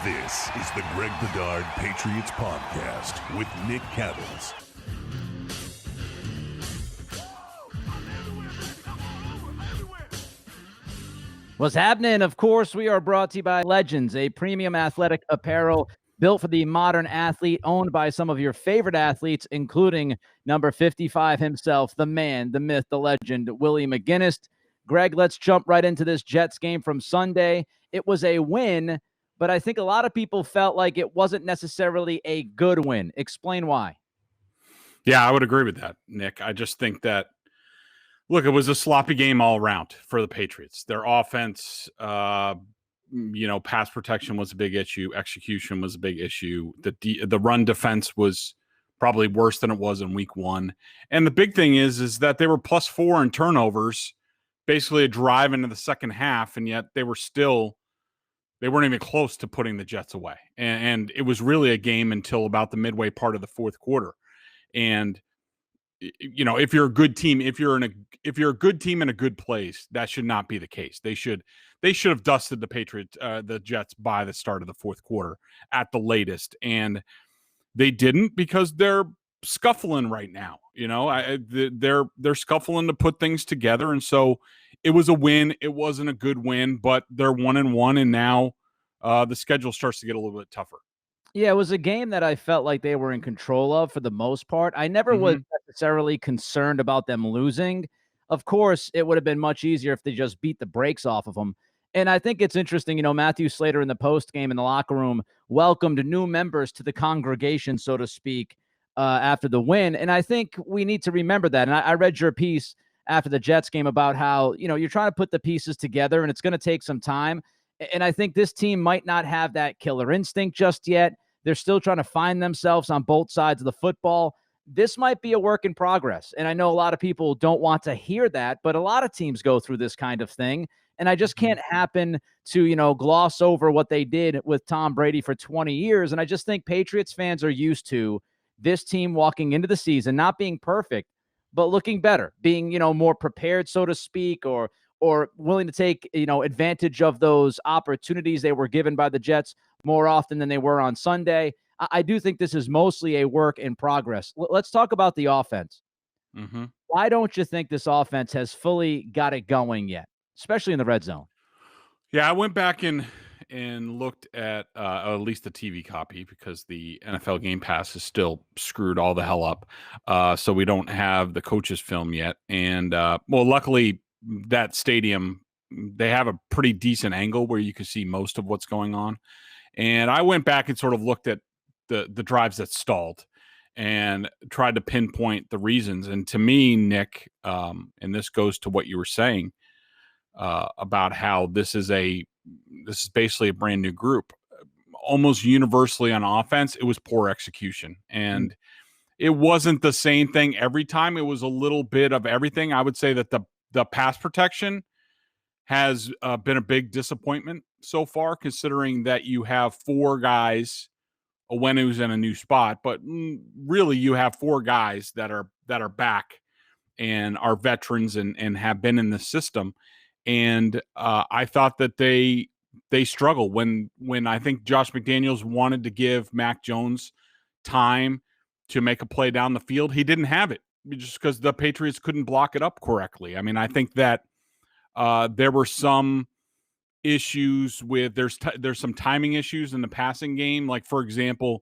This is the Greg Bedard Patriots Podcast with Nick Cavins. What's happening? Of course, we are brought to you by Legends, a premium athletic apparel built for the modern athlete, owned by some of your favorite athletes, including number 55 himself, the man, the myth, the legend, Willie McGinnis. Greg, let's jump right into this Jets game from Sunday. It was a win, but I think a lot of people felt like it wasn't necessarily a good win. Explain why. Yeah, I would agree with that, Nick. I just think that, look, it was a sloppy game all around for the Patriots. Their offense, pass protection was a big issue. Execution was a big issue. The run defense was probably worse than it was in week one. And the big thing is that they were +4 in turnovers, basically a drive into the second half, and yet they weren't even close to putting the Jets away. And it was really a game until about the midway part of the fourth quarter. And if you're a good team, if you're a good team in a good place, that should not be the case. They should have dusted the Jets by the start of the fourth quarter at the latest, and they didn't because they're scuffling right now. They're scuffling to put things together, and so it was a win. It wasn't a good win, but they're 1-1, and now the schedule starts to get a little bit tougher. Yeah, it was a game that I felt like they were in control of for the most part. I never was necessarily concerned about them losing. Of course, it would have been much easier if they just beat the brakes off of them. And I think it's interesting, Matthew Slater in the post game in the locker room welcomed new members to the congregation, so to speak, after the win. And I think we need to remember that. And I read your piece after the Jets game about how, you're trying to put the pieces together and it's going to take some time. And I think this team might not have that killer instinct just yet. They're still trying to find themselves on both sides of the football. This might be a work in progress. And I know a lot of people don't want to hear that, but a lot of teams go through this kind of thing. And I just can't happen to, gloss over what they did with Tom Brady for 20 years. And I just think Patriots fans are used to this team walking into the season, not being perfect, but looking better, being, more prepared, so to speak, or willing to take, advantage of those opportunities they were given by the Jets more often than they were on Sunday. I do think this is mostly a work in progress. Let's talk about the offense. Why don't you think this offense has fully got it going yet, especially in the red zone? Yeah, I went back and looked at least the TV copy because the NFL Game Pass is still screwed all the hell up. So we don't have the coaches' film yet. And, luckily, that stadium, they have a pretty decent angle where you can see most of what's going on. And I went back and sort of looked at the drives that stalled and tried to pinpoint the reasons. And to me, Nick, and this goes to what you were saying about how this is basically a brand new group. Almost universally on offense, it was poor execution. And it wasn't the same thing every time. It was a little bit of everything. I would say that the pass protection has been a big disappointment so far, considering that you have 4 guys, when who's in a new spot, but really you have 4 guys that are back and are veterans and have been in the system. And I thought that they struggle when I think Josh McDaniels wanted to give Mac Jones time to make a play down the field. He didn't have it just because the Patriots couldn't block it up correctly. I mean, I think that there were some issues with there's some timing issues in the passing game. Like, for example,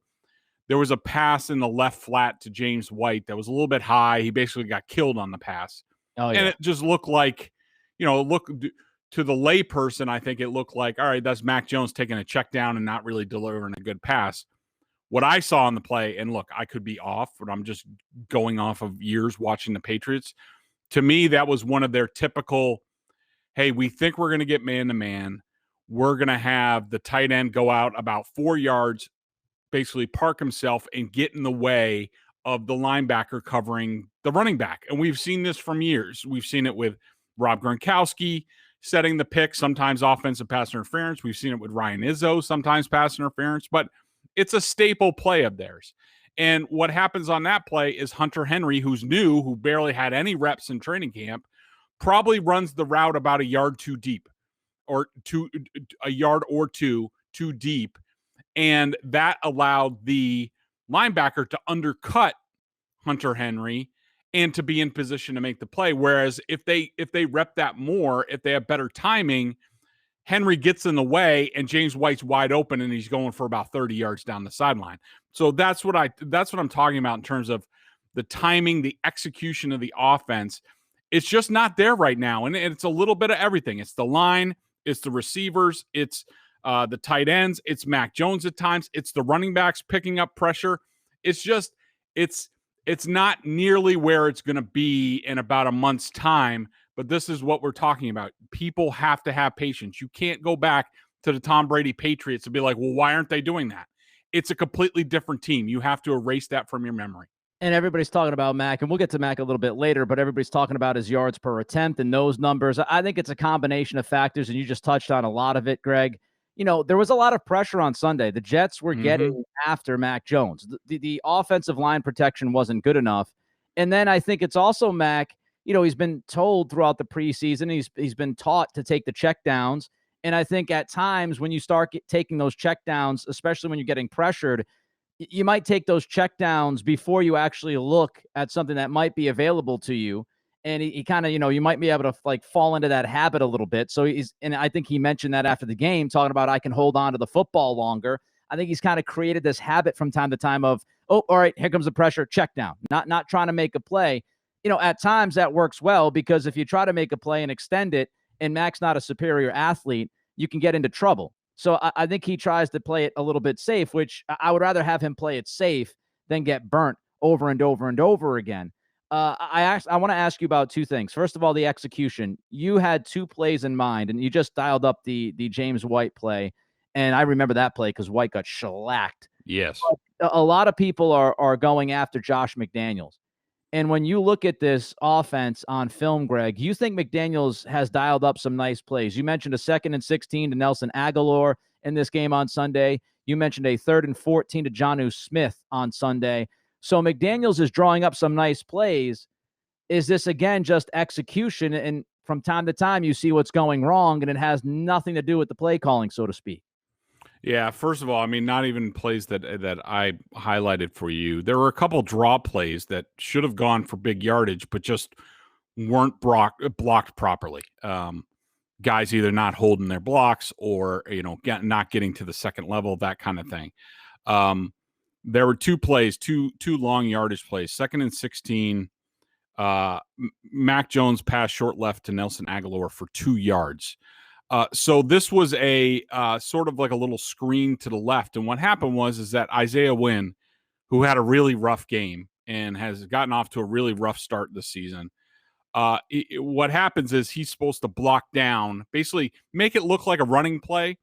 there was a pass in the left flat to James White that was a little bit high. He basically got killed on the pass. Oh, yeah. And it just looked like, to the layperson, I think it looked like, all right, that's Mac Jones taking a check down and not really delivering a good pass. What I saw on the play, and look, I could be off, but I'm just going off of years watching the Patriots. To me, that was one of their typical, hey, we think we're going to get man-to-man. We're going to have the tight end go out about 4 yards, basically park himself and get in the way of the linebacker covering the running back. And we've seen this from years. We've seen it with Rob Gronkowski setting the pick, sometimes offensive pass interference. We've seen it with Ryan Izzo, sometimes pass interference. But it's a staple play of theirs. And what happens on that play is Hunter Henry, who's new, who barely had any reps in training camp, probably runs the route about a yard too deep, or a yard or two too deep. And that allowed the linebacker to undercut Hunter Henry and to be in position to make the play. Whereas if they rep that more, if they have better timing, Henry gets in the way and James White's wide open and he's going for about 30 yards down the sideline. So that's what I'm talking about in terms of the timing, the execution of the offense. It's just not there right now. And it's a little bit of everything. It's the line, it's the receivers, it's the tight ends, it's Mac Jones at times, it's the running backs picking up pressure. It's just, it's not nearly where it's going to be in about a month's time. But this is what we're talking about. People have to have patience. You can't go back to the Tom Brady Patriots and be like, well, why aren't they doing that? It's a completely different team. You have to erase that from your memory. And everybody's talking about Mac, and we'll get to Mac a little bit later, but everybody's talking about his yards per attempt and those numbers. I think it's a combination of factors, and you just touched on a lot of it, Greg. There was a lot of pressure on Sunday. The Jets were getting after Mac Jones. The offensive line protection wasn't good enough. And then I think it's also Mac, he's been told throughout the preseason, he's been taught to take the checkdowns. And I think at times when you start taking those checkdowns, especially when you're getting pressured, you might take those checkdowns before you actually look at something that might be available to you. And he kind of, you might be able to fall into that habit a little bit. So and I think he mentioned that after the game, talking about I can hold on to the football longer. I think he's kind of created this habit from time to time of, oh, all right, here comes the pressure, check down, not trying to make a play. At times that works well because if you try to make a play and extend it and Mac's not a superior athlete, you can get into trouble. So I think he tries to play it a little bit safe, which I would rather have him play it safe than get burnt over and over and over again. I want to ask you about two things. First of all, the execution. You had two plays in mind, and you just dialed up the James White play. And I remember that play because White got shellacked. Yes. But a lot of people are going after Josh McDaniels. And when you look at this offense on film, Greg, you think McDaniels has dialed up some nice plays. You mentioned a 2nd and 16 to Nelson Aguilar in this game on Sunday. You mentioned a 3rd and 14 to Jonnu Smith on Sunday. So McDaniels is drawing up some nice plays. Is this, again, just execution? And from time to time, you see what's going wrong, and it has nothing to do with the play calling, so to speak. Yeah, first of all, I mean, not even plays that I highlighted for you. There were a couple draw plays that should have gone for big yardage, but just weren't blocked properly. Guys either not holding their blocks or, not getting to the second level, that kind of thing. There were two plays, two long yardage plays. 2nd and 16, Mac Jones passed short left to Nelson Aguilar for 2 yards. So this was a sort of like a little screen to the left. And what happened is that Isaiah Wynn, who had a really rough game and has gotten off to a really rough start this season, what happens is he's supposed to block down, basically make it look like a running play,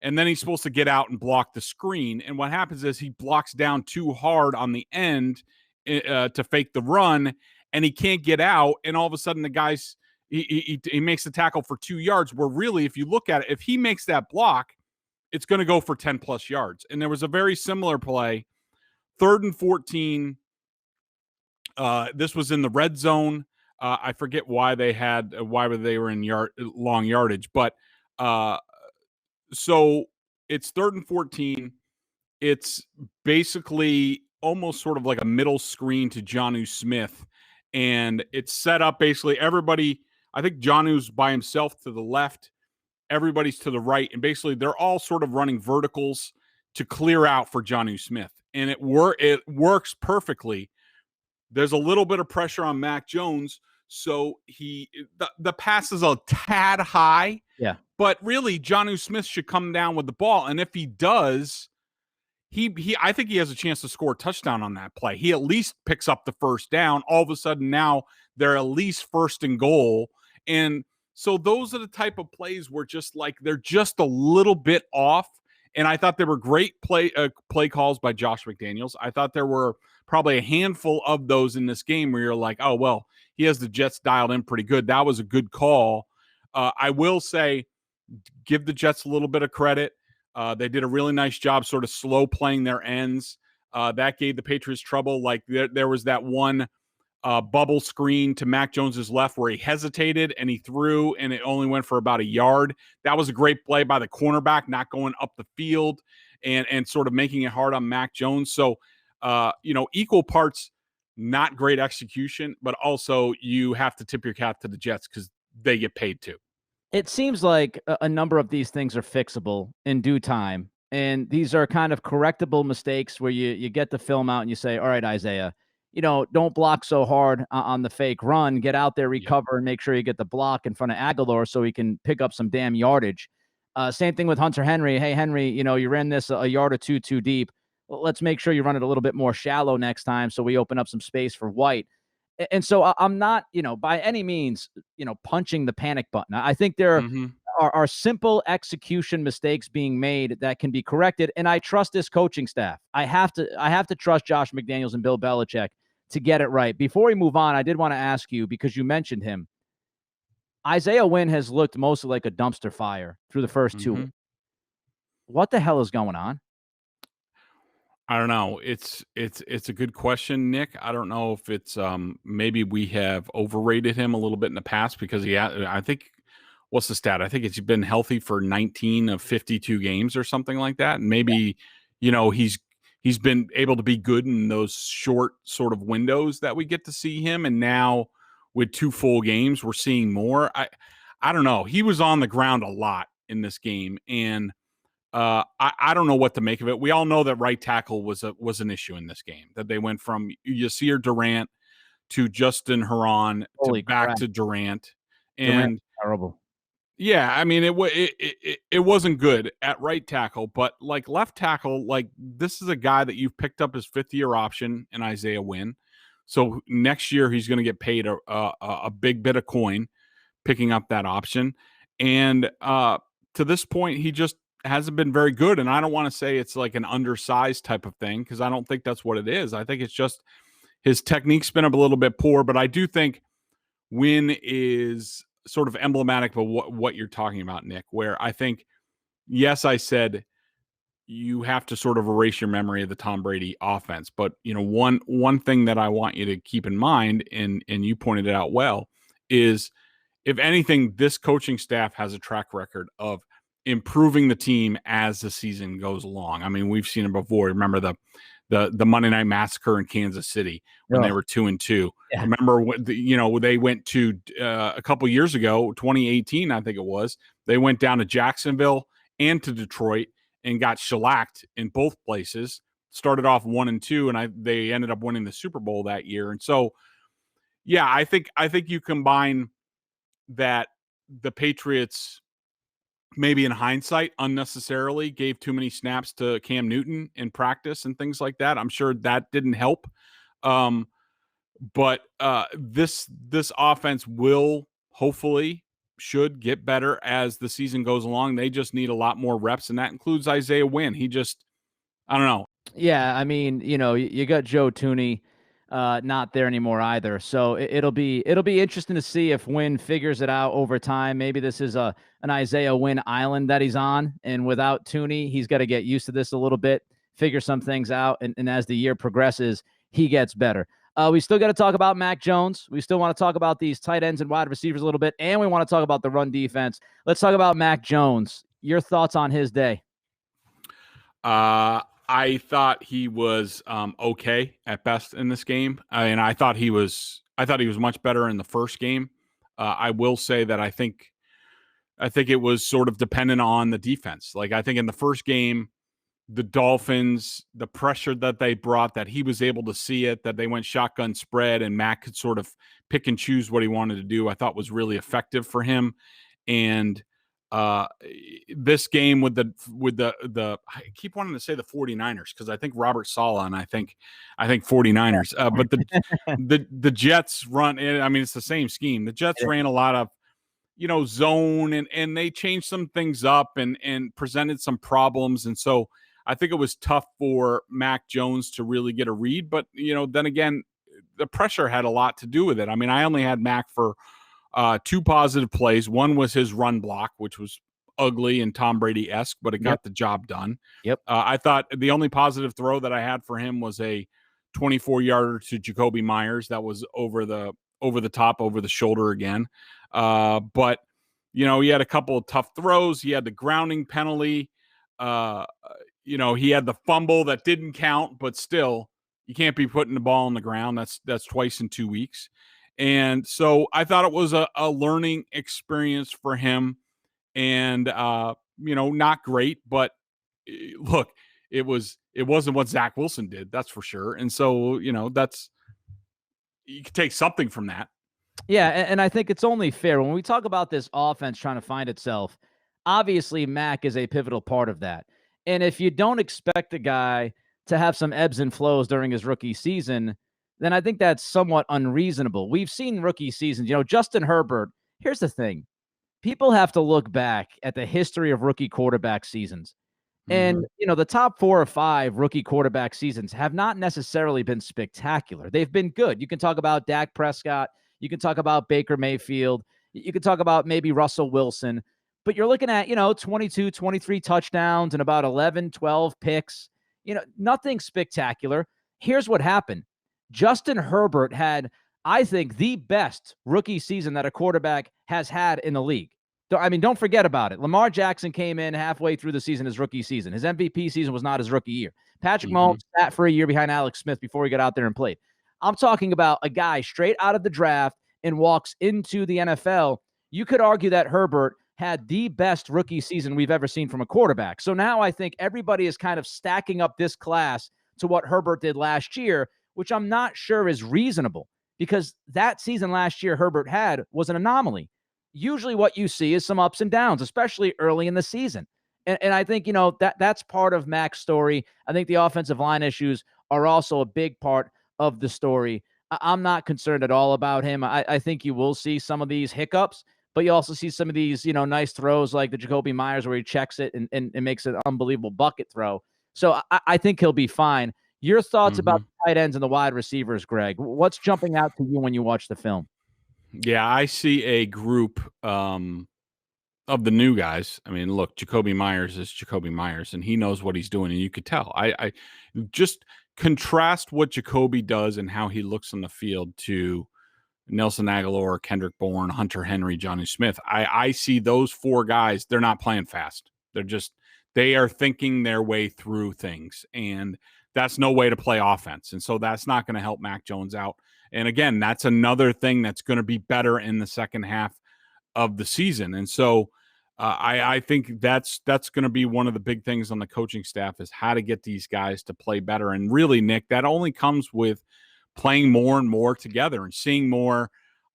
and then he's supposed to get out and block the screen. And what happens is he blocks down too hard on the end to fake the run, and he can't get out, and all of a sudden the guy's He makes the tackle for 2 yards, where really, if you look at it, if he makes that block, it's going to go for 10 plus yards. And there was a very similar play, 3rd and 14. This was in the red zone. I forget why they were in long yardage, but so it's 3rd and 14. It's basically almost sort of like a middle screen to Jonnu Smith, and it's set up basically everybody. I think Jonnu's by himself to the left, everybody's to the right, and basically they're all sort of running verticals to clear out for Jonnu Smith, and it works perfectly. There's a little bit of pressure on Mac Jones, so the pass is a tad high. Yeah, but really Jonnu Smith should come down with the ball, and if he does, I think he has a chance to score a touchdown on that play. He at least picks up the first down. All of a sudden now they're at least 1st and goal. And so those are the type of plays where they're just a little bit off. And I thought there were great play calls by Josh McDaniels. I thought there were probably a handful of those in this game where you're like, oh, well, he has the Jets dialed in pretty good. That was a good call. I will say, give the Jets a little bit of credit. They did a really nice job sort of slow playing their ends. That gave the Patriots trouble. Like there was that one bubble screen to Mac Jones's left where he hesitated and he threw and it only went for about a yard. That was a great play by the cornerback, not going up the field and sort of making it hard on Mac Jones. So, equal parts, not great execution, but also you have to tip your cap to the Jets because they get paid too. It seems like a number of these things are fixable in due time. And these are kind of correctable mistakes where you get the film out and you say, all right, Isaiah, don't block so hard on the fake run. Get out there, recover, and make sure you get the block in front of Aguilar so he can pick up some damn yardage. Same thing with Hunter Henry. Hey, Henry, you ran this a yard or two too deep. Well, let's make sure you run it a little bit more shallow next time so we open up some space for White. And so I'm not, by any means, punching the panic button. I think there are simple execution mistakes being made that can be corrected. And I trust this coaching staff. I have to trust Josh McDaniels and Bill Belichick to get it right. Before we move on, I did want to ask you, because you mentioned him, Isaiah Wynn has looked mostly like a dumpster fire through the first 2 weeks. What the hell is going on? I don't know. It's a good question, Nick. I don't know if it's maybe we have overrated him a little bit in the past because I think, what's the stat? I think it's been healthy for 19 of 52 games or something like that. And maybe, he's been able to be good in those short sort of windows that we get to see him. And now with 2 full games, we're seeing more. I don't know. He was on the ground a lot in this game, and I don't know what to make of it. We all know that right tackle was an issue in this game, that they went from Yasir Durant to Justin Herron back to Durant. And terrible. Yeah, I mean, it wasn't good at right tackle, but like left tackle, like this is a guy that you've picked up his 5th-year option in Isaiah Wynn. So next year he's going to get paid a big bit of coin picking up that option. And to this point, he just hasn't been very good. And I don't want to say it's like an undersized type of thing because I don't think that's what it is. I think it's just his technique's been a little bit poor, but I do think Wynn is sort of emblematic of what you're talking about, Nick, where I think, yes, I said you have to sort of erase your memory of the Tom Brady offense. But, one thing that I want you to keep in mind, and you pointed it out well, is if anything, this coaching staff has a track record of improving the team as the season goes along. I mean, we've seen it before. Remember the Monday Night Massacre in Kansas City when they were 2-2. Yeah. Remember what they went to a couple years ago, 2018, I think it was. They went down to Jacksonville and to Detroit and got shellacked in both places. Started off 1-2, and they ended up winning the Super Bowl that year. And so, yeah, I think you combine that the Patriots, maybe in hindsight, unnecessarily gave too many snaps to Cam Newton in practice and things like that. I'm sure that didn't help. But this offense should get better as the season goes along. They just need a lot more reps, and that includes Isaiah Wynn. I don't know. Yeah, I mean, you got Joe Thuney not there anymore either. So it'll be interesting to see if Wynn figures it out over time. Maybe this is an Isaiah Wynn island that he's on, and without Thuney, he's got to get used to this a little bit, figure some things out, and as the year progresses, he gets better. We still got to talk about Mac Jones. We still want to talk about these tight ends and wide receivers a little bit, and we want to talk about the run defense. Let's talk about Mac Jones. Your thoughts on his day? I thought he was okay at best in this game, and I thought he was much better in the first game. I will say that I think it was sort of dependent on the defense. Like I think in the first game, the Dolphins, the pressure that they brought, that he was able to see it, that they went shotgun spread, and Mac could sort of pick and choose what he wanted to do, I thought was really effective for him. And this game with the I keep wanting to say the 49ers because I think Robert Saleh and I think 49ers, but the Jets run. I mean, it's the same scheme. The Jets ran a lot of zone and they changed some things up and presented some problems, and so I think it was tough for Mac Jones to really get a read. But then again, the pressure had a lot to do with it. I mean, I only had Mac for 2 positive plays. One was his run block, which was ugly and Tom Brady-esque, but it got the job done. Yep. I thought the only positive throw that I had for him was a 24-yarder to Jakobi Meyers. That was over the top, over the shoulder again. But, he had a couple of tough throws. He had the grounding penalty. He had the fumble that didn't count, but still, you can't be putting the ball on the ground. That's twice in 2 weeks. And so I thought it was a learning experience for him. And, not great, but look, it wasn't what Zach Wilson did. That's for sure. And so, you can take something from that. Yeah. And I think it's only fair when we talk about this offense trying to find itself. Obviously, Mac is a pivotal part of that. And if you don't expect a guy to have some ebbs and flows during his rookie season, then I think that's somewhat unreasonable. We've seen rookie seasons, Justin Herbert. Here's the thing. People have to look back at the history of rookie quarterback seasons. And, the top 4 or 5 rookie quarterback seasons have not necessarily been spectacular. They've been good. You can talk about Dak Prescott. You can talk about Baker Mayfield. You can talk about maybe Russell Wilson. But you're looking at, 22, 23 touchdowns and about 11, 12 picks. Nothing spectacular. Here's what happened. Justin Herbert had, I think, the best rookie season that a quarterback has had in the league. Don't forget about it. Lamar Jackson came in halfway through the season, his rookie season. His MVP season was not his rookie year. Patrick Mahomes sat for a year behind Alex Smith before he got out there and played. I'm talking about a guy straight out of the draft and walks into the NFL. You could argue that Herbert had the best rookie season we've ever seen from a quarterback. So now I think everybody is kind of stacking up this class to what Herbert did last year, which I'm not sure is reasonable because that season last year Herbert had was an anomaly. Usually what you see is some ups and downs, especially early in the season. And I think, that's part of Mac's story. I think the offensive line issues are also a big part of the story. I'm not concerned at all about him. I think you will see some of these hiccups, but you also see some of these, nice throws like the Jakobi Meyers where he checks it and makes an unbelievable bucket throw. So I think he'll be fine. Your thoughts about the tight ends and the wide receivers, Greg? What's jumping out to you when you watch the film? Yeah, I see a group of the new guys. Look, Jakobi Meyers is Jakobi Meyers, and he knows what he's doing, and you could tell. I just contrast what Jakobi does and how he looks on the field to Nelson Aguilar, Kendrick Bourne, Hunter Henry, Johnny Smith. I see those 4 guys. They're not playing fast. They are thinking their way through things, and that's no way to play offense. And so that's not going to help Mac Jones out. And again, that's another thing that's going to be better in the second half of the season. And so I think that's going to be one of the big things on the coaching staff is how to get these guys to play better. And really, Nick, that only comes with playing more and more together and seeing more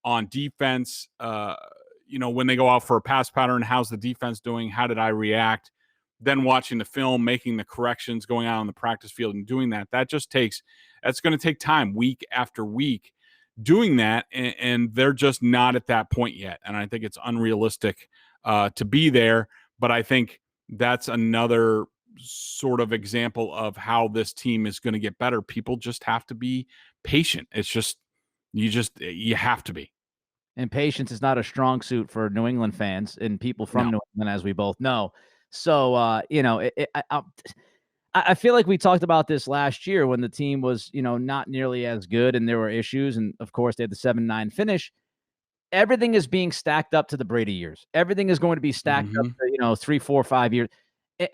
on defense. When they go out for a pass pattern, how's the defense doing? How did I react? Then watching the film, making the corrections, going out on the practice field and doing that. That's going to take time week after week doing that. And they're just not at that point yet. And I think it's unrealistic to be there. But I think that's another sort of example of how this team is going to get better. People just have to be patient. It's just, you have to be. And patience is not a strong suit for New England fans and people from New England, as we both know. So, I feel like we talked about this last year when the team was, not nearly as good and there were issues. And of course, they had the 7-9 finish. Everything is being stacked up to the Brady years. Everything is going to be stacked up to, 3, 4, 5 years.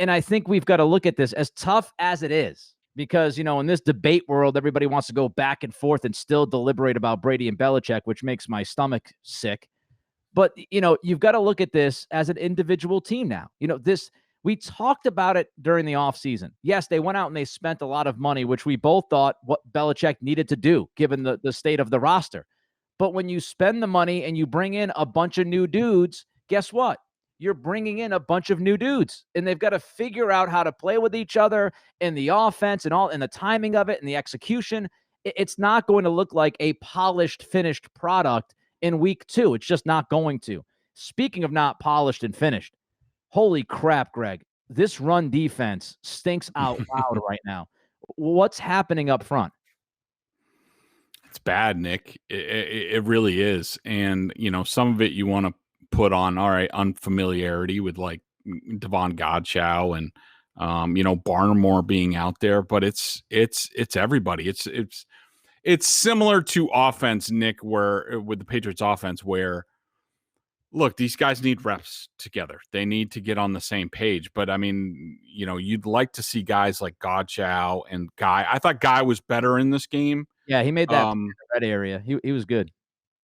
And I think we've got to look at this as tough as it is because, in this debate world, everybody wants to go back and forth and still deliberate about Brady and Belichick, which makes my stomach sick. But, you've got to look at this as an individual team now. We talked about it during the offseason. Yes, they went out and they spent a lot of money, which we both thought what Belichick needed to do, given the state of the roster. But when you spend the money and you bring in a bunch of new dudes, guess what? You're bringing in a bunch of new dudes, and they've got to figure out how to play with each other in the offense and the timing of it and the execution. It's not going to look like a polished, finished product in week 2. It's just not going to. Speaking of not polished and finished, holy crap, Greg, this run defense stinks out loud right now. What's happening up front? It's bad, Nick. It really is. And, some of it you want to put on, all right, unfamiliarity with like Davon Godchaux and Barnmore being out there, but it's everybody. It's similar to offense, Nick, where with the Patriots offense, where look, these guys need reps together. They need to get on the same page. But I mean, you'd like to see guys like Godchaux and Guy. I thought Guy was better in this game. Yeah, he made that red area. He was good.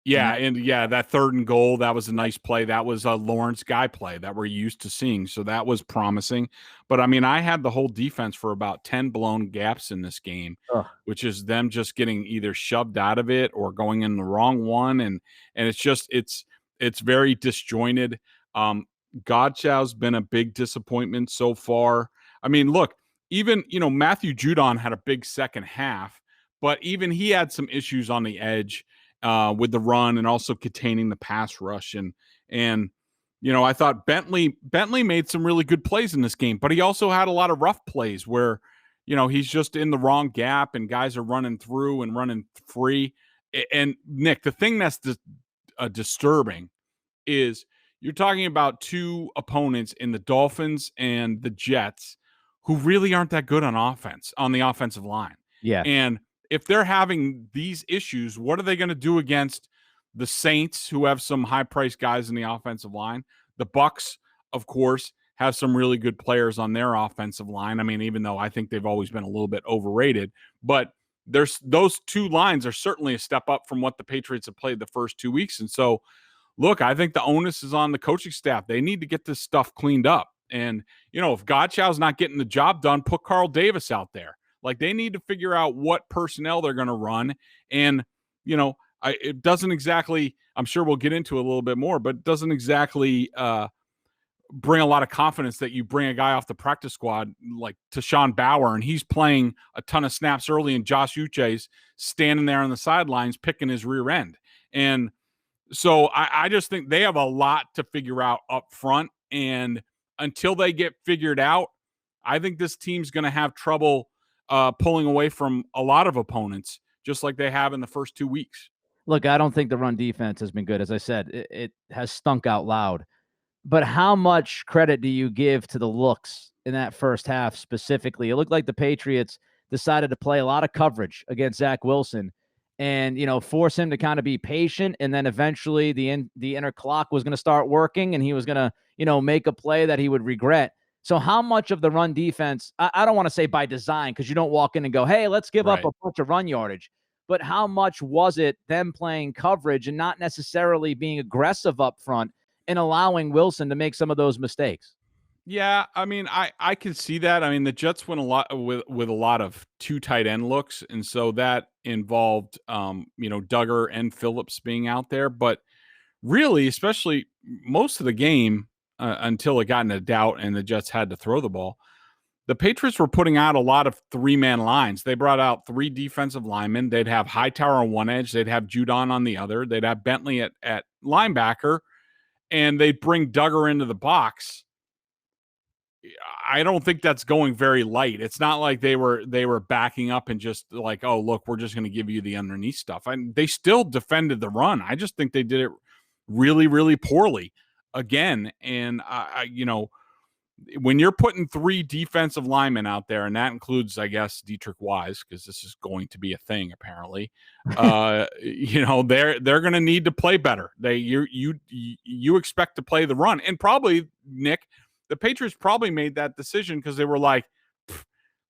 Yeah, that 3rd and goal, that was a nice play. That was a Lawrence Guy play that we're used to seeing. So that was promising. But I mean, I had the whole defense for about 10 blown gaps in this game, which is them just getting either shoved out of it or going in the wrong one. And it's very disjointed. Godchaux's been a big disappointment so far. I mean, look, even, Matthew Judon had a big second half, but even he had some issues on the edge with the run and also containing the pass rush. And I thought Bentley made some really good plays in this game, but he also had a lot of rough plays where, he's just in the wrong gap and guys are running through and running free. And Nick, the thing that's disturbing is you're talking about two opponents in the Dolphins and the Jets who really aren't that good on offense, on the offensive line. Yeah. And if they're having these issues, what are they going to do against the Saints, who have some high-priced guys in the offensive line? The Bucs, of course, have some really good players on their offensive line. I mean, even though I think they've always been a little bit overrated, but those two lines are certainly a step up from what the Patriots have played the first 2 weeks. And so, look, I think the onus is on the coaching staff. They need to get this stuff cleaned up. And, if Godchaux's not getting the job done, put Carl Davis out there. Like, they need to figure out what personnel they're going to run. And, it doesn't exactly, I'm sure we'll get into it a little bit more, but it doesn't exactly bring a lot of confidence that you bring a guy off the practice squad like Tashawn Bauer, and he's playing a ton of snaps early, and Josh Uche's standing there on the sidelines picking his rear end. And so I just think they have a lot to figure out up front. And until they get figured out, I think this team's going to have trouble pulling away from a lot of opponents, just like they have in the first 2 weeks. Look, I don't think the run defense has been good. As I said, it has stunk out loud. But how much credit do you give to the looks in that first half specifically? It looked like the Patriots decided to play a lot of coverage against Zach Wilson and, force him to kind of be patient. And then eventually the inner clock was going to start working and he was going to, make a play that he would regret. So how much of the run defense, I don't want to say by design, because you don't walk in and go, hey, let's give up a bunch of run yardage. But how much was it them playing coverage and not necessarily being aggressive up front and allowing Wilson to make some of those mistakes? Yeah, I mean, I can see that. I mean, the Jets went a lot with a lot of two tight end looks, and so that involved, Duggar and Phillips being out there. But really, especially most of the game until it got into doubt and the Jets had to throw the ball, the Patriots were putting out a lot of three-man lines. They brought out three defensive linemen. They'd have Hightower on one edge. They'd have Judon on the other. They'd have Bentley at linebacker, and they'd bring Duggar into the box. I don't think that's going very light. It's not like they were backing up and just like, oh, look, we're just going to give you the underneath stuff. And they still defended the run. I just think they did it really, really poorly again. And when you're putting three defensive linemen out there, and that includes, I guess, Dietrich Wise, because this is going to be a thing apparently. They're going to need to play better. You expect to play the run, and probably, Nick, the Patriots probably made that decision because they were like,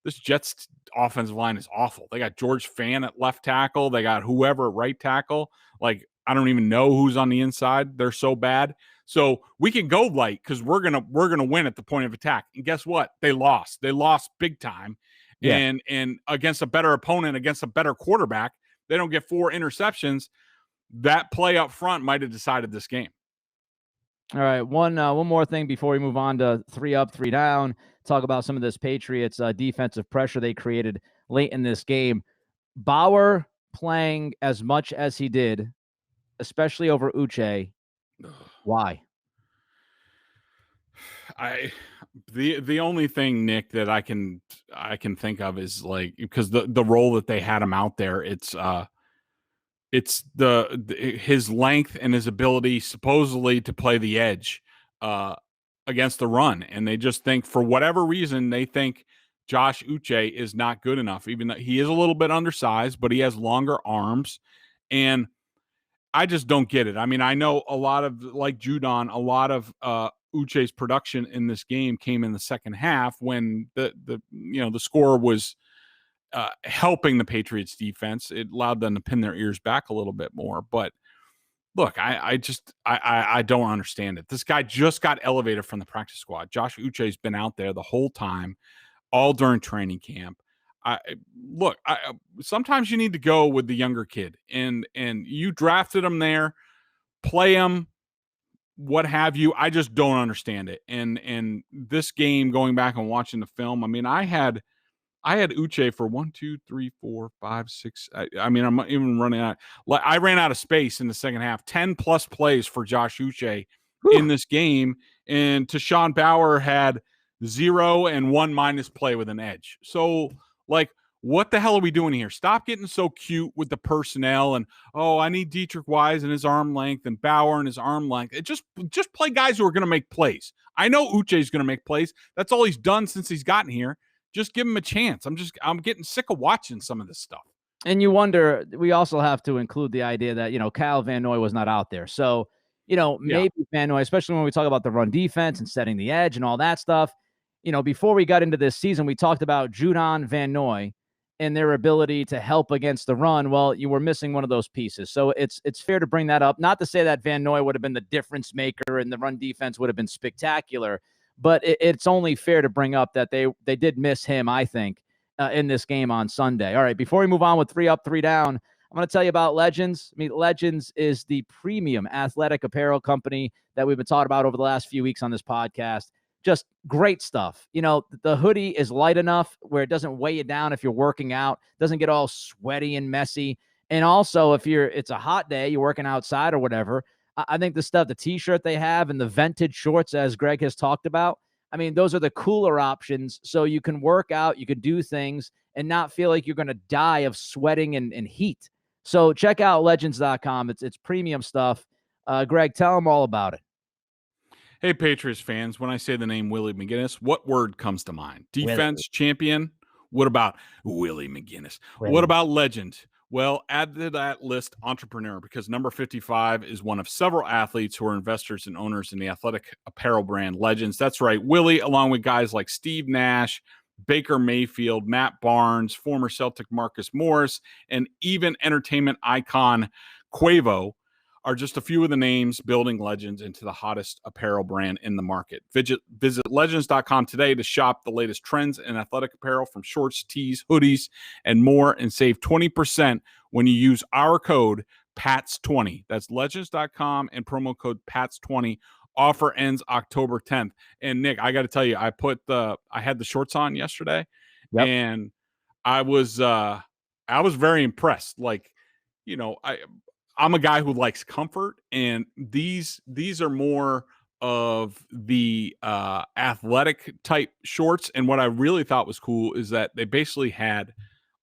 this Jets offensive line is awful. They got George Fant at left tackle. They got whoever at right tackle. Like, I don't even know who's on the inside. They're so bad. So we can go light because we're gonna win at the point of attack. And guess what? They lost. They lost big time. Yeah. And against a better opponent, against a better quarterback, they don't get 4 interceptions. That play up front might have decided this game. All right, one more thing before we move on to 3 up, 3 down. Talk about some of this Patriots defensive pressure they created late in this game. Bauer playing as much as he did, especially over Uche. Why? The only thing, Nick, that I can think of is like, because the role that they had him out there, it's his length and his ability supposedly to play the edge against the run. And they just think, for whatever reason, they think Josh Uche is not good enough, even though he is a little bit undersized, but he has longer arms. And I just don't get it. I mean, I know a lot of, like Judon, a lot of Uche's production in this game came in the second half when the score was helping the Patriots defense. It allowed them to pin their ears back a little bit more. But look, I don't understand it. This guy just got elevated from the practice squad. Josh Uche's been out there the whole time, all during training camp. Sometimes you need to go with the younger kid, and you drafted him there, play him, what have you. I just don't understand it. And this game, going back and watching the film, I mean, I had Uche for 1, 2, 3, 4, 5, 6. I mean, I'm even running out. I ran out of space in the second half. 10 plus plays for Josh Uche in this game, and Tashawn Bauer had 0 and 1 minus play with an edge. So, like, what the hell are we doing here? Stop getting so cute with the personnel and, oh, I need Dietrich Wise and his arm length and Bauer and his arm length. Just play guys who are going to make plays. I know Uche's going to make plays. That's all he's done since he's gotten here. Just give him a chance. I'm getting sick of watching some of this stuff. And you wonder, we also have to include the idea that, Kyle Van Noy was not out there. So, maybe Van Noy, especially when we talk about the run defense and setting the edge and all that stuff, before we got into this season, we talked about Judon, Van Noy, and their ability to help against the run. Well, you were missing one of those pieces. So it's fair to bring that up. Not to say that Van Noy would have been the difference maker and the run defense would have been spectacular, but it's only fair to bring up that they did miss him, I think, in this game on Sunday. All right, before we move on with 3 up, 3 down, I'm going to tell you about Legends. I mean, Legends is the premium athletic apparel company that we've been talking about over the last few weeks on this podcast. Just great stuff. The hoodie is light enough where it doesn't weigh you down if you're working out, doesn't get all sweaty and messy. And also, if it's a hot day, you're working outside or whatever, I think the T-shirt they have and the vented shorts, as Greg has talked about, I mean, those are the cooler options. So you can work out, you can do things and not feel like you're going to die of sweating and heat. So check out legends.com. It's premium stuff. Greg, tell them all about it. Hey, Patriots fans, when I say the name Willie McGinnis, what word comes to mind? Defense champion? What about Willie McGinnis? What about legend? Well, add to that list entrepreneur, because number 55 is one of several athletes who are investors and owners in the athletic apparel brand Legends. That's right. Willie, along with guys like Steve Nash, Baker Mayfield, Matt Barnes, former Celtic Marcus Morris, and even entertainment icon Quavo, are just a few of the names building Legends into the hottest apparel brand in the market. Visit legends.com today to shop the latest trends in athletic apparel, from shorts, tees, hoodies, and more, and save 20% when you use our code PATS20. That's legends.com and promo code PATS20. Offer ends October 10th. And Nick, I got to tell you, I had the shorts on yesterday, and I was very impressed. Like, I'm a guy who likes comfort, and these are more of the athletic type shorts. And what I really thought was cool is that they basically had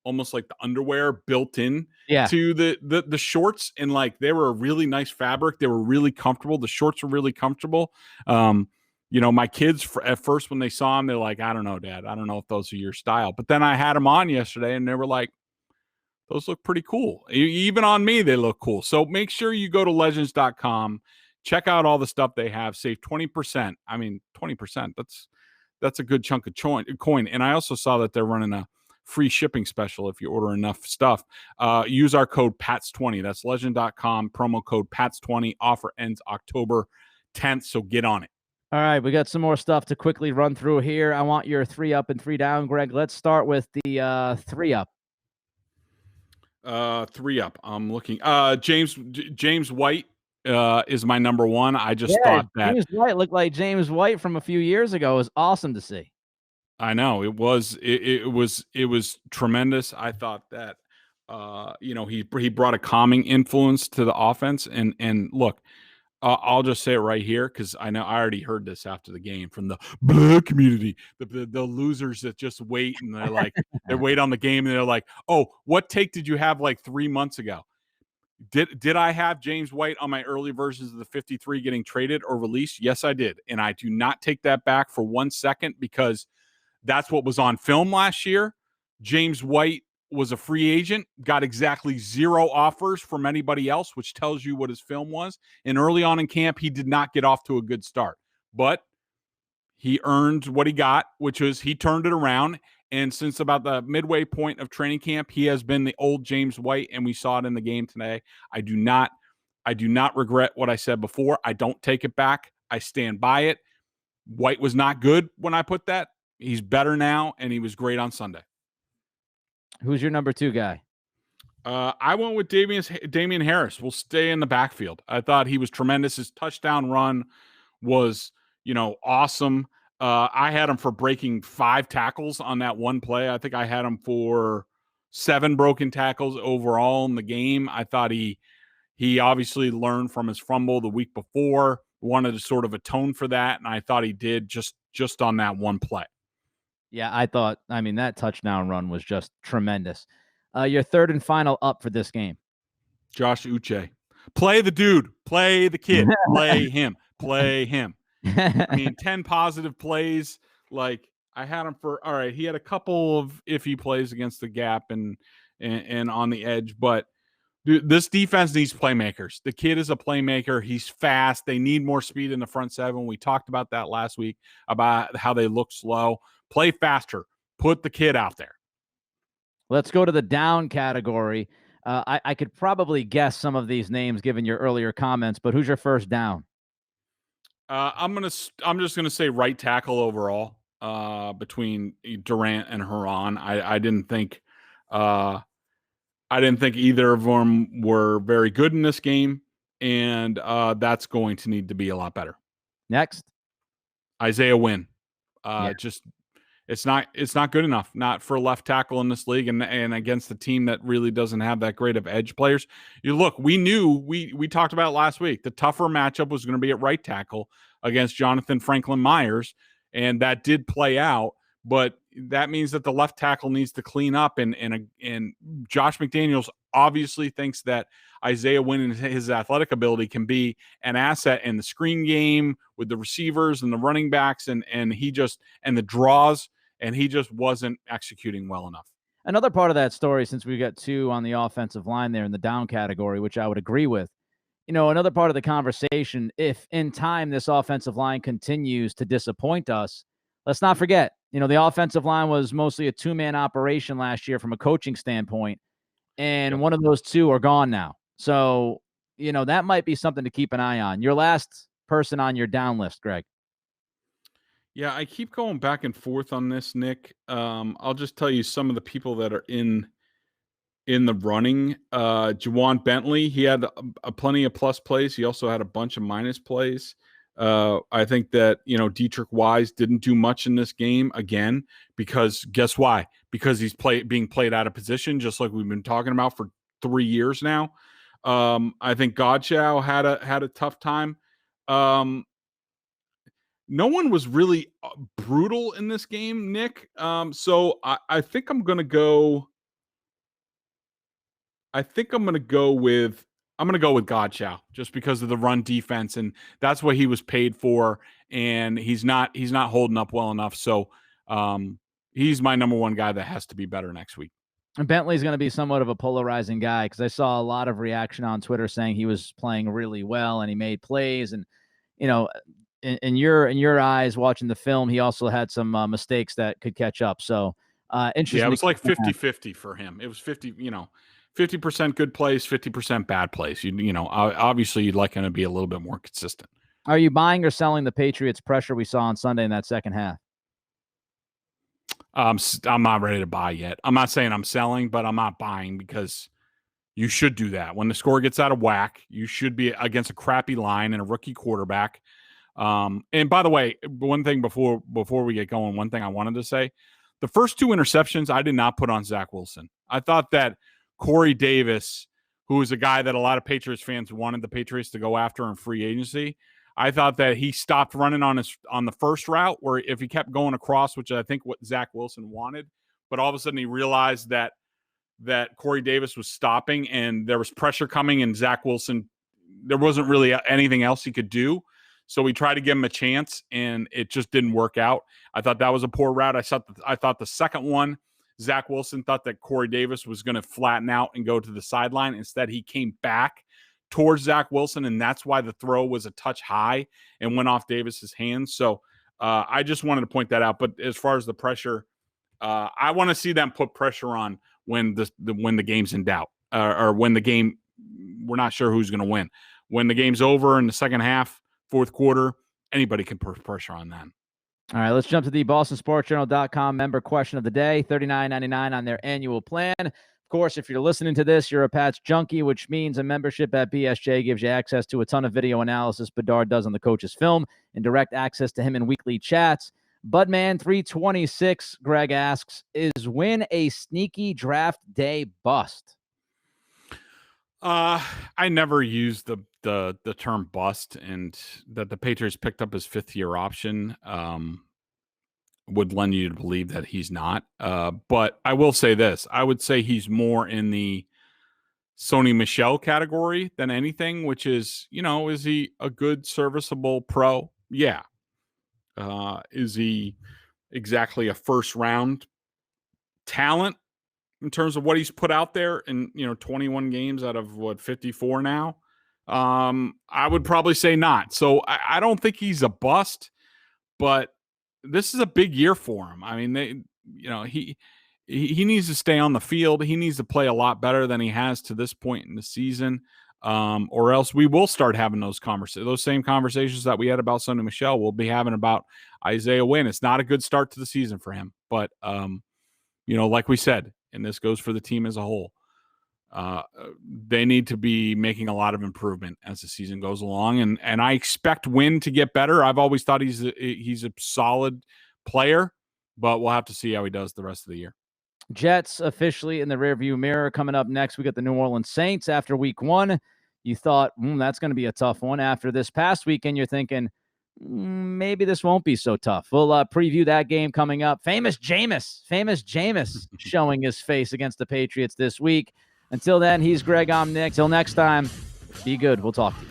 almost like the underwear built in to the shorts, and like they were a really nice fabric. They were really comfortable. The shorts were really comfortable. My kids at first, when they saw them, they're like, I don't know, Dad, I don't know if those are your style. But then I had them on yesterday, and they were like, those look pretty cool. Even on me, they look cool. So make sure you go to legends.com, check out all the stuff they have, save 20%. I mean, 20%, that's a good chunk of coin. And I also saw that they're running a free shipping special if you order enough stuff. Use our code PATS20. That's legend.com, promo code PATS20. Offer ends October 10th, so get on it. All right, we got some more stuff to quickly run through here. I want your 3 up and 3 down, Greg. Let's start with the 3 up. 3 up. I'm looking. James White is my number 1. I just thought that James White looked like James White from a few years ago. It was awesome to see. I know it was tremendous. I thought that he brought a calming influence to the offense, and look, I'll just say it right here, because I know I already heard this after the game from the black community, the losers that just wait, and they're like, they wait on the game, and they're like, oh, what take did you have like 3 months ago? Did I have James White on my early versions of the 53 getting traded or released? Yes, I did. And I do not take that back for 1 second, because that's what was on film last year. James White was a free agent, got exactly 0 offers from anybody else, which tells you what his film was. And early on in camp, he did not get off to a good start. But he earned what he got, which was he turned it around. And since about the midway point of training camp, he has been the old James White, and we saw it in the game today. I do not regret what I said before. I don't take it back. I stand by it. White was not good when I put that. He's better now, and he was great on Sunday. Who's your number 2 guy? I went with Damien Harris. We'll stay in the backfield. I thought he was tremendous. His touchdown run was, awesome. I had him for breaking 5 tackles on that one play. I think I had him for 7 broken tackles overall in the game. I thought he obviously learned from his fumble the week before, wanted to sort of atone for that, and I thought he did just on that one play. Yeah, that touchdown run was just tremendous. Your third and final up for this game. Josh Uche. Play the dude. Play the kid. Play him. Play him. 10 positive plays. Like, I had him for, all right, he had a couple of iffy plays against the gap and on the edge, but dude, this defense needs playmakers. The kid is a playmaker. He's fast. They need more speed in the front 7. We talked about that last week, about how they look slow. Play faster. Put the kid out there. Let's go to the down category. I could probably guess some of these names given your earlier comments, but who's your first down? I'm just gonna say right tackle overall. Between Durant and Herron, I didn't think either of them were very good in this game, and that's going to need to be a lot better. Next, Isaiah Wynn. Yeah. Just it's not good enough, not for a left tackle in this league, and against the team that really doesn't have that great of edge players. We knew we talked about last week, the tougher matchup was going to be at right tackle against Jonathan Franklin Myers, and that did play out. But that means that the left tackle needs to clean up, and Josh McDaniels obviously thinks that Isaiah Wynn and his athletic ability can be an asset in the screen game with the receivers and the running backs and the draws, and he just wasn't executing well enough. Another part of that story, since we got 2 on the offensive line there in the down category, which I would agree with, another part of the conversation, if in time this offensive line continues to disappoint us, let's not forget, the offensive line was mostly a 2-man operation last year from a coaching standpoint, and one of those 2 are gone now. So, that might be something to keep an eye on. Your last person on your down list, Greg. Yeah, I keep going back and forth on this, Nick. I'll just tell you some of the people that are in the running. Juwan Bentley, he had a plenty of plus plays. He also had a bunch of minus plays. I think that, Dietrich Wise didn't do much in this game again, because guess why? Because he's being played out of position, just like we've been talking about for 3 years now. I think Godchaux had a tough time. No one was really brutal in this game, Nick. So I think I'm going to go. I'm going to go with Godchaux, just because of the run defense, and that's what he was paid for, and he's not holding up well enough. So he's my number 1 guy that has to be better next week. And Bentley's going to be somewhat of a polarizing guy, because I saw a lot of reaction on Twitter saying he was playing really well and he made plays, and in your eyes watching the film, he also had some mistakes that could catch up. So interesting. Yeah, it was like 50-50 for him. It was 50% good plays, 50% bad plays. Obviously you'd like him to be a little bit more consistent. Are you buying or selling the Patriots pressure we saw on Sunday in that second half? I'm not ready to buy yet. I'm not saying I'm selling, but I'm not buying, because you should do that. When the score gets out of whack, you should be against a crappy line and a rookie quarterback. And by the way, one thing before we get going, one thing I wanted to say, the first 2 interceptions I did not put on Zach Wilson. I thought that Corey Davis, who is a guy that a lot of Patriots fans wanted the Patriots to go after in free agency, I thought that he stopped running on the first route, where if he kept going across, which I think what Zach Wilson wanted, but all of a sudden he realized that that Corey Davis was stopping and there was pressure coming, and Zach Wilson, there wasn't really anything else he could do. So we tried to give him a chance, and it just didn't work out. I thought that was a poor route. I thought the second one, Zach Wilson thought that Corey Davis was going to flatten out and go to the sideline. Instead, he came back towards Zach Wilson, and that's why the throw was a touch high and went off Davis's hands. So I just wanted to point that out. But as far as the pressure, I want to see them put pressure on when the game's in doubt, or when the game, we're not sure who's going to win. When the game's over in the second half, fourth quarter, anybody can put pressure on them. All right, let's jump to the BostonSportsJournal.com member question of the day. $39.99 on their annual plan. Of course, if you're listening to this, you're a Pats junkie, which means a membership at BSJ gives you access to a ton of video analysis Bedard does on the coach's film and direct access to him in weekly chats. Budman326, Greg asks, is Wynn a sneaky draft day bust? I never used the term bust, and that the Patriots picked up his fifth-year option would lend you to believe that he's not. But I will say this. I would say he's more in the Sony Michel category than anything, which is, is he a good, serviceable pro? Yeah. Is he exactly a first-round talent in terms of what he's put out there in, 21 games out of 54 now? I would probably say not. So I don't think he's a bust, but this is a big year for him. I mean, he needs to stay on the field. He needs to play a lot better than he has to this point in the season. Or else we will start having those same conversations that we had about Sony Michel. We'll be having about Isaiah Wynn. It's not a good start to the season for him, but like we said, and this goes for the team as a whole, they need to be making a lot of improvement as the season goes along. And I expect Wynn to get better. I've always thought he's a solid player, but we'll have to see how he does the rest of the year. Jets officially in the rearview mirror. Coming up next, we got the New Orleans Saints. After week one, you thought, that's going to be a tough one. After this past weekend, you're thinking, maybe this won't be so tough. We'll preview that game coming up. Famous Jameis showing his face against the Patriots this week. Until then, he's Greg, I'm Nick. Till next time, be good. We'll talk to you.